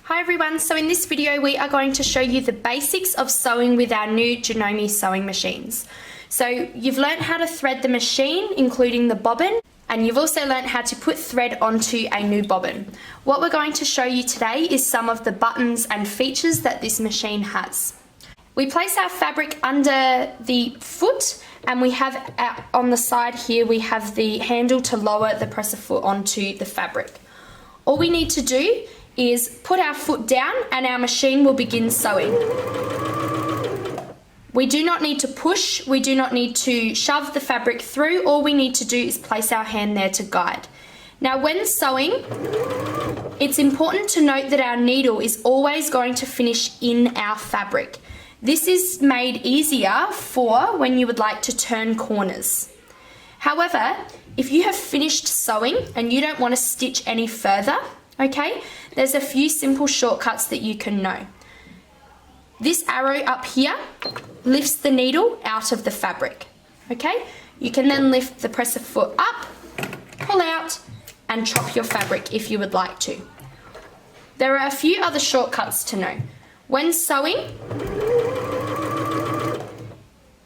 Hi everyone, so in this video we are going to show you the basics of sewing with our new Janome sewing machines. So you've learnt how to thread the machine, including the bobbin, and you've also learnt how to put thread onto a new bobbin. What we're going to show you today is some of the buttons and features that this machine has. We place our fabric under the foot, and we have on the side here we have the handle to lower the presser foot onto the fabric. All we need to do is put our foot down and our machine will begin sewing. We do not need to push, we do not need to shove the fabric through, all we need to do is place our hand there to guide. Now when sewing, it's important to note that our needle is always going to finish in our fabric. This is made easier for when you would like to turn corners. However, if you have finished sewing and you don't want to stitch any further, okay, there's a few simple shortcuts that you can know. This arrow up here lifts the needle out of the fabric, okay? You can then lift the presser foot up, pull out, and chop your fabric if you would like to. There are a few other shortcuts to know. When sewing,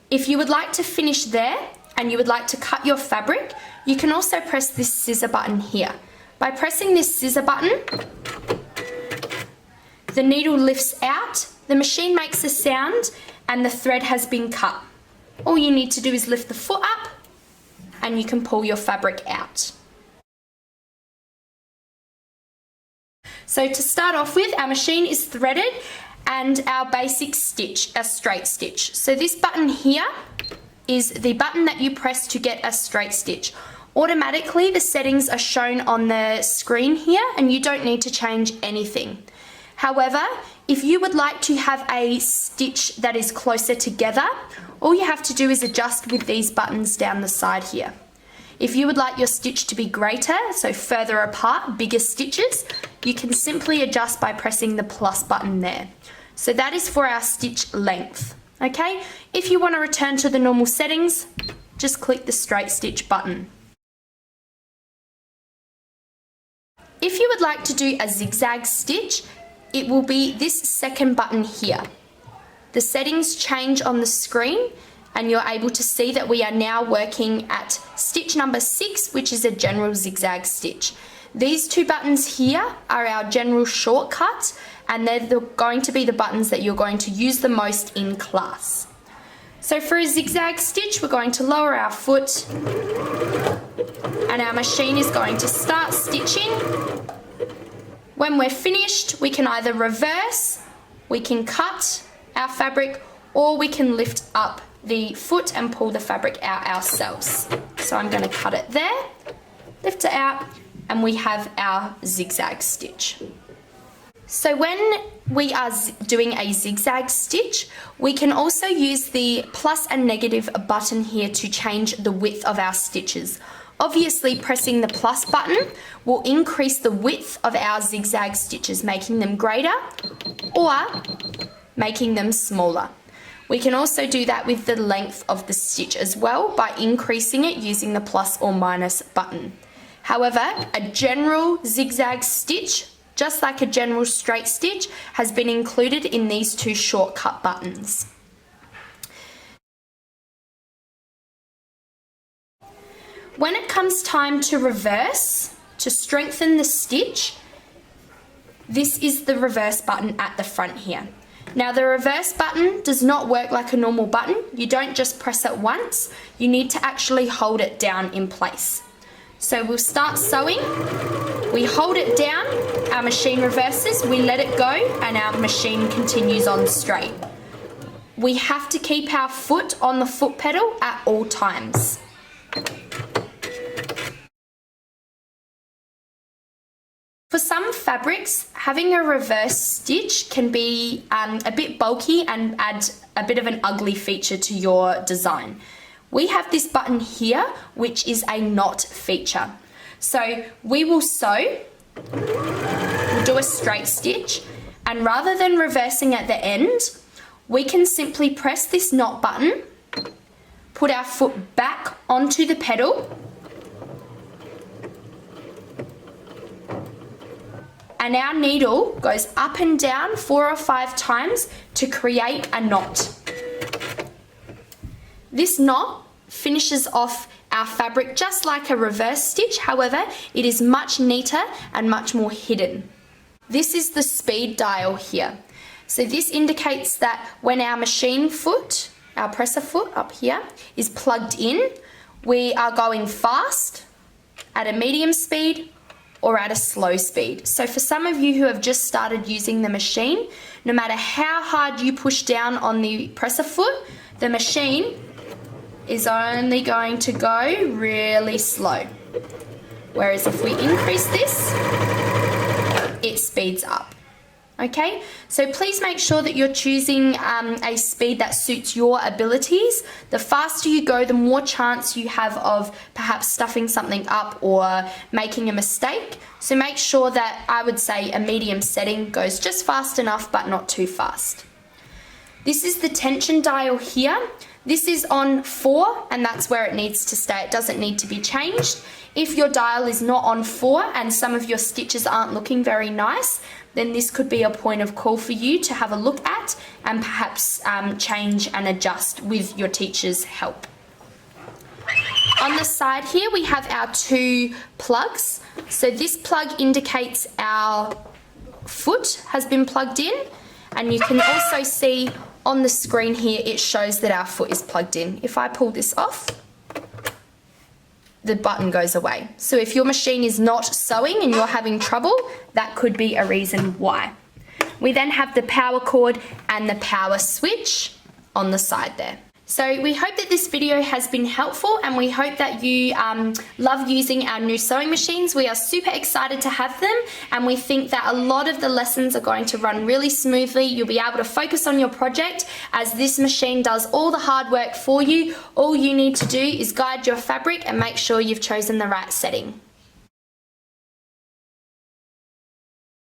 if you would like to finish there and you would like to cut your fabric, you can also press this scissor button here. By pressing this scissor button, the needle lifts out, the machine makes a sound, and the thread has been cut. All you need to do is lift the foot up and you can pull your fabric out. So to start off with, our machine is threaded and our basic stitch, a straight stitch. So this button here is the button that you press to get a straight stitch. Automatically the settings are shown on the screen here and you don't need to change anything. However, if you would like to have a stitch that is closer together, all you have to do is adjust with these buttons down the side here. If you would like your stitch to be greater, so further apart, bigger stitches, you can simply adjust by pressing the plus button there. So that is for our stitch length, okay? If you want to return to the normal settings, just click the straight stitch button. If you would like to do a zigzag stitch, it will be this second button here. The settings change on the screen and you're able to see that we are now working at stitch number 6, which is a general zigzag stitch. These two buttons here are our general shortcuts and they're going to be the buttons that you're going to use the most in class. So for a zigzag stitch, we're going to lower our foot and our machine is going to start stitching. When we're finished, we can either reverse, we can cut our fabric, or we can lift up the foot and pull the fabric out ourselves. So I'm going to cut it there, lift it out, and we have our zigzag stitch. So when we are doing a zigzag stitch, we can also use the plus and negative button here to change the width of our stitches. Obviously, pressing the plus button will increase the width of our zigzag stitches, making them greater or making them smaller. We can also do that with the length of the stitch as well by increasing it using the plus or minus button. However, a general zigzag stitch, just like a general straight stitch, has been included in these two shortcut buttons. When it comes time to reverse, to strengthen the stitch, this is the reverse button at the front here. Now the reverse button does not work like a normal button. You don't just press it once, you need to actually hold it down in place. So we'll start sewing, we hold it down, our machine reverses, we let it go, and our machine continues on straight. We have to keep our foot on the foot pedal at all times. For some fabrics, having a reverse stitch can be a bit bulky and add a bit of an ugly feature to your design. We have this button here, which is a knot feature. So we will sew, we'll do a straight stitch, and rather than reversing at the end, we can simply press this knot button, put our foot back onto the pedal, and our needle goes up and down 4 or 5 times to create a knot. This knot finishes off our fabric just like a reverse stitch, however, it is much neater and much more hidden. This is the speed dial here. So this indicates that when our machine foot, our presser foot up here, is plugged in, we are going fast, at a medium speed, or at a slow speed. So for some of you who have just started using the machine, no matter how hard you push down on the presser foot, the machine is only going to go really slow. Whereas if we increase this, it speeds up. Okay, so please make sure that you're choosing a speed that suits your abilities. The faster you go, the more chance you have of perhaps stuffing something up or making a mistake. So make sure that, I would say, a medium setting goes just fast enough but not too fast. This is the tension dial here. This is on 4 and that's where it needs to stay. It doesn't need to be changed. If your dial is not on 4 and some of your stitches aren't looking very nice, then this could be a point of call for you to have a look at and perhaps change and adjust with your teacher's help. On the side here we have our 2 plugs. So this plug indicates our foot has been plugged in, and you can also see on the screen here it shows that our foot is plugged in. If I pull this off, the button goes away. So if your machine is not sewing and you're having trouble, that could be a reason why. We then have the power cord and the power switch on the side there. So we hope that this video has been helpful, and we hope that you love using our new sewing machines. We are super excited to have them, and we think that a lot of the lessons are going to run really smoothly. You'll be able to focus on your project as this machine does all the hard work for you. All you need to do is guide your fabric and make sure you've chosen the right setting.